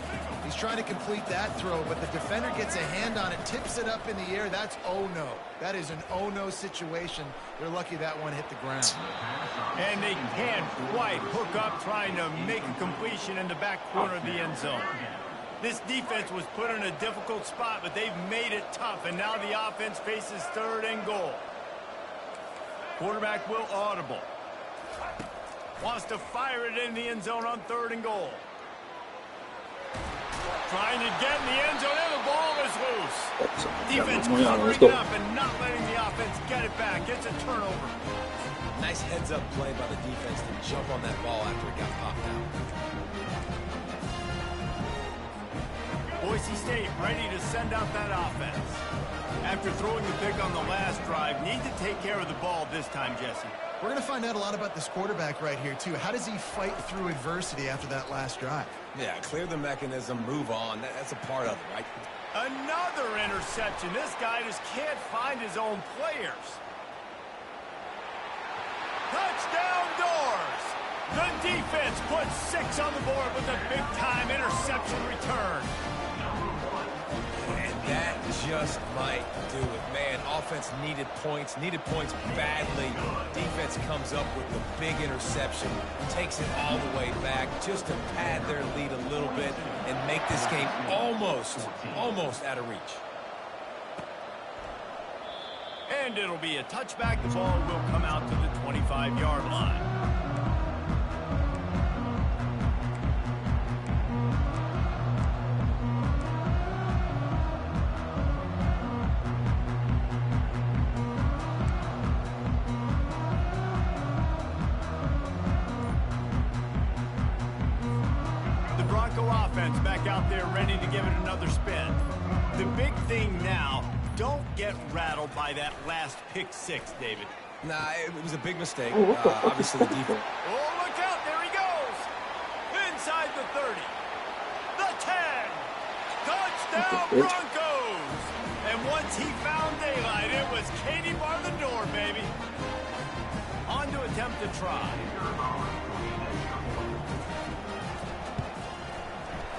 He's trying to complete that throw, but the defender gets a hand on it, tips it up in the air. That's oh-no. That is an oh-no situation. They're lucky that one hit the ground. And they can't quite hook up trying to make a completion in the back corner of the end zone. This defense was put in a difficult spot, but they've made it tough, and now the offense faces 3rd and goal. Quarterback will audible. Wants to fire it in the end zone on 3rd and goal. Trying to get in the end zone, and the ball is loose. Defense covering up and not letting the offense get it back. It's a turnover. Nice heads-up play by the defense to jump on that ball after it got popped out. Boise State ready to send out that offense. After throwing the pick on the last drive, need to take care of the ball this time, Jesse. We're going to find out a lot about this quarterback right here, too. How does he fight through adversity after that last drive? Yeah, clear the mechanism, move on. That's a part of it, right? Another interception. This guy just can't find his own players. Touchdown Doors! The defense puts 6 on the board with a big-time interception return. And that just might do it. Man, offense needed points badly. Defense comes up with the big interception, takes it all the way back just to pad their lead a little bit and make this game almost out of reach. And it'll be a touchback. The ball will come out to the 25-yard line. The Bronco offense back out there ready to give it another spin. The big thing now, don't get rattled by that last pick 6, David. Nah, it was a big mistake. Obviously, the defense. Oh, look out. There he goes. Inside the 30. The 10. Touchdown Broncos. And once he found daylight, it was Katie bar the door, baby. On to attempt to try.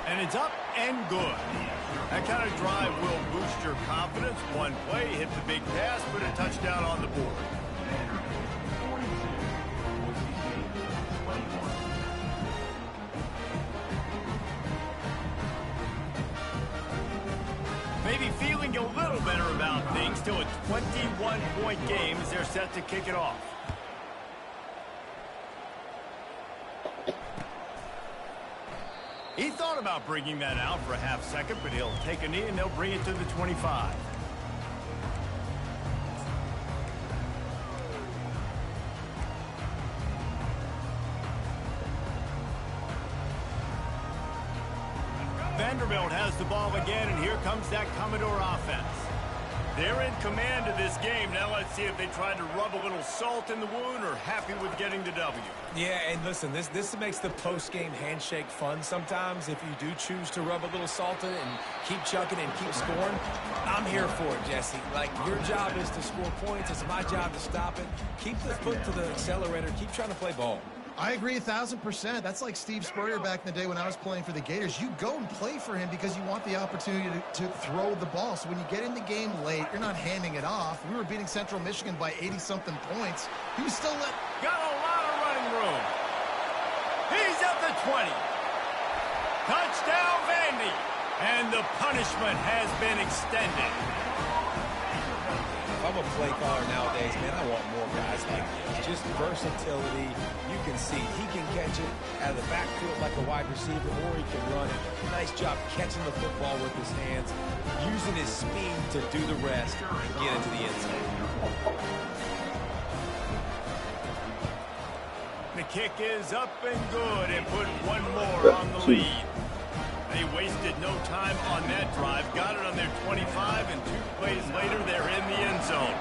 And it's up and good. That kind of drive will boost your confidence. One play, hit the big pass, put a touchdown on the board. Maybe feeling a little better about things till a 21-point game as they're set to kick it off. He thought about bringing that out for a half second, but he'll take a knee and they'll bring it to the 25. Vanderbilt has the ball again, and here comes that Commodore offense. They're in command of this game. Now let's see if they try to rub a little salt in the wound or happy with getting the W. Yeah, and listen, this makes the post-game handshake fun sometimes. If you do choose to rub a little salt in it and keep chucking and keep scoring, I'm here for it, Jesse. Like, your job is to score points. It's my job to stop it. Keep the foot to the accelerator. Keep trying to play ball. I agree 1,000%. That's like Steve Spurrier back in the day when I was playing for the Gators. You go and play for him because you want the opportunity to throw the ball. So when you get in the game late, you're not handing it off. We were beating Central Michigan by 80-something points. He was still got a lot of running room. He's at the 20. Touchdown, Vandy. And the punishment has been extended. If I'm a play caller nowadays, man, I want more guys like this. Just versatility. You can see he can catch it out of the backfield like a wide receiver, or he can run it. Nice job catching the football with his hands, using his speed to do the rest and get into the end zone. The kick is up and good and put one more on the lead. They wasted no time on that drive. Got it on their 25, and 2 plays later, they're in the end zone.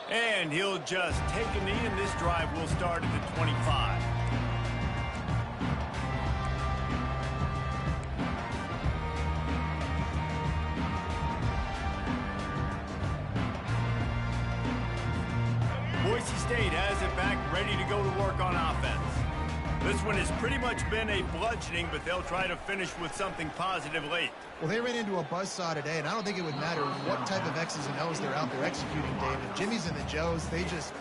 And he'll just take a knee, and this drive will start at the 25. Boise State has it back, ready to go to work on offense. This one has pretty much been a bludgeoning, but they'll try to finish with something positive late. Well, they ran into a buzzsaw today, and I don't think it would matter what type of X's and O's they're out there executing, David. Jimmy's and the Joes, they're just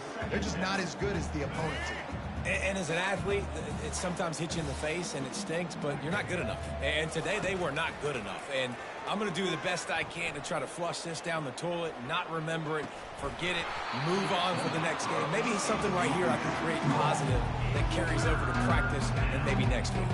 not as good as the opponent team. And as an athlete, it sometimes hits you in the face and it stinks, but you're not good enough. And today they were not good enough. And I'm going to do the best I can to try to flush this down the toilet, not remember it, forget it, move on for the next game. Maybe something right here I can create positive that carries over to practice and maybe next week.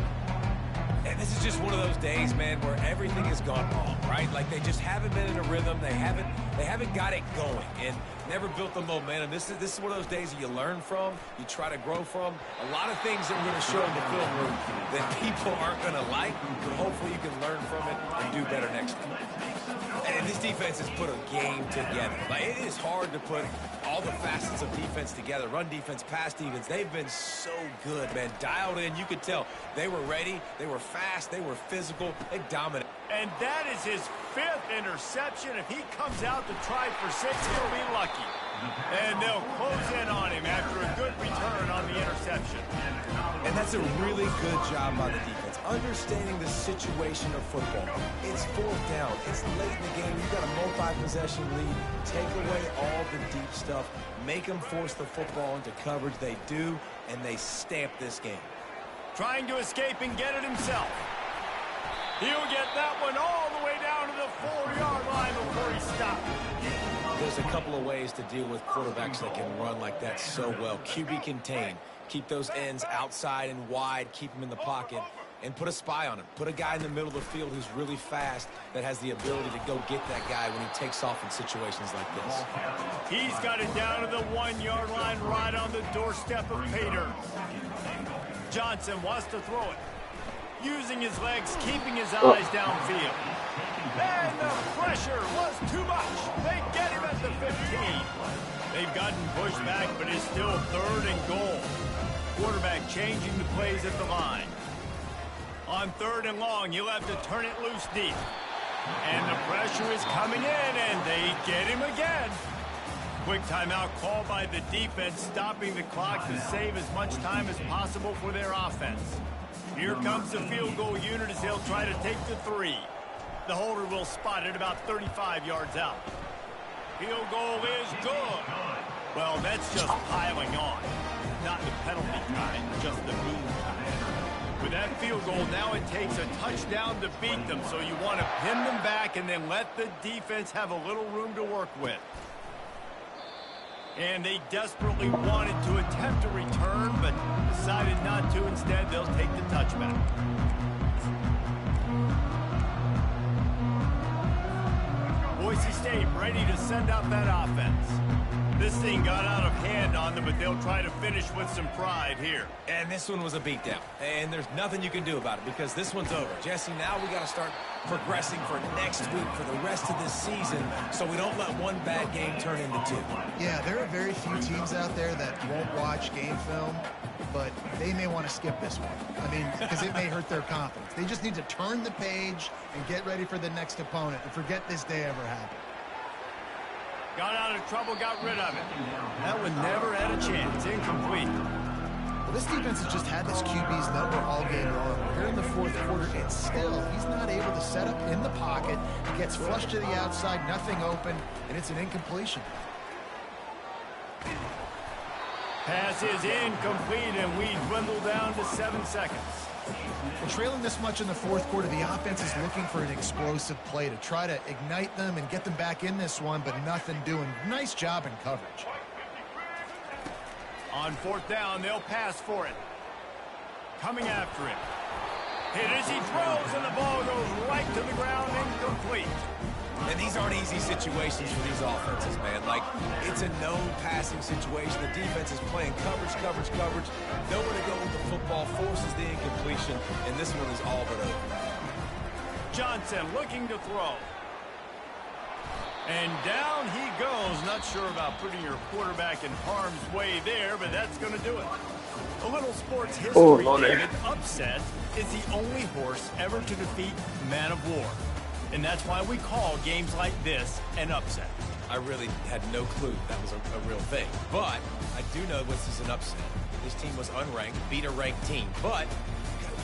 And this is just one of those days, man, where everything has gone wrong, right? Like they just haven't been in a rhythm. They haven't got it going and never built the momentum. This is one of those days that you learn from, you try to grow from. A lot of things that we're going to show in the film room that people aren't going to like, but hopefully you can learn from it and do better next time. And this defense has put a game together. Like, it is hard to put all the facets of defense together. Run defense, pass defense. They've been so good, man. Dialed in. You could tell they were ready. They were fast. They were physical. They dominated. And that is his 5th interception. If he comes out to try for 6, he'll be lucky. And they'll close in on him after a good return on the interception. And that's a really good job by the defense. Understanding the situation of football. It's 4th down. It's late in the game. You've got a multi-possession lead. Take away all the deep stuff. Make them force the football into coverage. They do, and they stamp this game. Trying to escape and get it himself. He'll get that one all the way down to the 4-yard line before he stops. There's a couple of ways to deal with quarterbacks that can run like that so well. QB contain. Keep those ends outside and wide. Keep them in the pocket. And put a spy on him. Put a guy in the middle of the field who's really fast that has the ability to go get that guy when he takes off in situations like this. He's got it down to the 1-yard line right on the doorstep of Pater. Johnson wants to throw it. Using his legs, keeping his eyes downfield. And the pressure was too much. They get him at the 15. They've gotten pushed back, but it's still 3rd and goal. Quarterback changing the plays at the line. On 3rd and long, he'll have to turn it loose deep. And the pressure is coming in, and they get him again. Quick timeout called by the defense, stopping the clock to save as much time as possible for their offense. Here comes the field goal unit as they'll try to take the 3. The holder will spot it about 35 yards out. Field goal is good. Well, that's just piling on. Not the penalty kind, just the boom kind. With that field goal, now it takes a touchdown to beat them, so you want to pin them back and then let the defense have a little room to work with. And they desperately wanted to attempt a return, but decided not to. Instead, they'll take the touchback. Boise State ready to send out that offense. This thing got out of hand on them, but they'll try to finish with some pride here. And this one was a beatdown. And there's nothing you can do about it because this one's over. Jesse, now we got to start progressing for next week for the rest of this season so we don't let one bad game turn into 2. Yeah, there are very few teams out there that won't watch game film, but they may want to skip this one. I mean, because it may hurt their confidence. They just need to turn the page and get ready for the next opponent and forget this day ever happened. Got out of trouble, got rid of it. That one never had a chance. Incomplete. Well, this defense has just had this QB's number all game long. We're here in the 4th quarter, and still he's not able to set up in the pocket. He gets flushed to the outside, nothing open, and it's an incompletion. Pass is incomplete, and we dwindle down to 7 seconds. Well, trailing this much in the 4th quarter, the offense is looking for an explosive play to try to ignite them and get them back in this one, but nothing doing. Nice job in coverage. On 4th down, they'll pass for it. Coming after it. Hit as he throws, and the ball goes right to the ground, incomplete. And these aren't easy situations for these offenses, man. Like, it's a known passing situation. The defense is playing coverage. Nowhere to go with the football, forces the incompletion, and this one is all but over. Johnson looking to throw. And down he goes. Not sure about putting your quarterback in harm's way there, but that's going to do it. A little sports history, David. Upset is the only horse ever to defeat Man of War. And that's why we call games like this an upset. I really had no clue that was a real thing. But I do know this is an upset. This team was unranked, beat a ranked team. But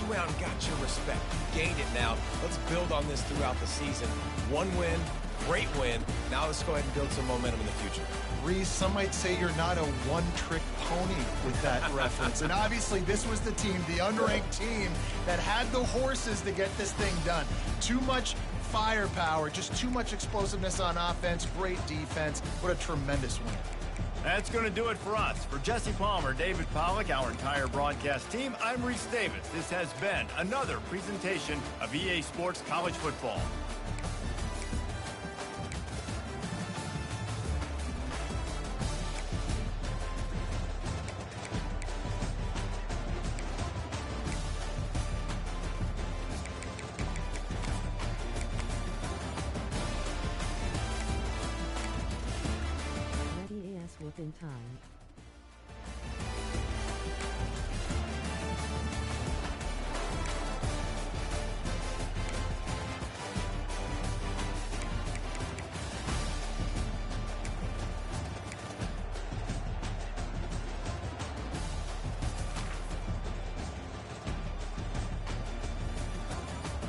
you went out and got your respect. You gained it now. Let's build on this throughout the season. One win, great win. Now let's go ahead and build some momentum in the future. Reese, some might say you're not a one-trick pony with that reference. And obviously this was the team, the unranked team, that had the horses to get this thing done. Too much firepower, just too much explosiveness on offense, great defense. What a tremendous win. That's going to do it for us. For Jesse Palmer, David Pollack, our entire broadcast team, I'm Reese Davis. This has been another presentation of EA Sports College Football. Ready AS within time.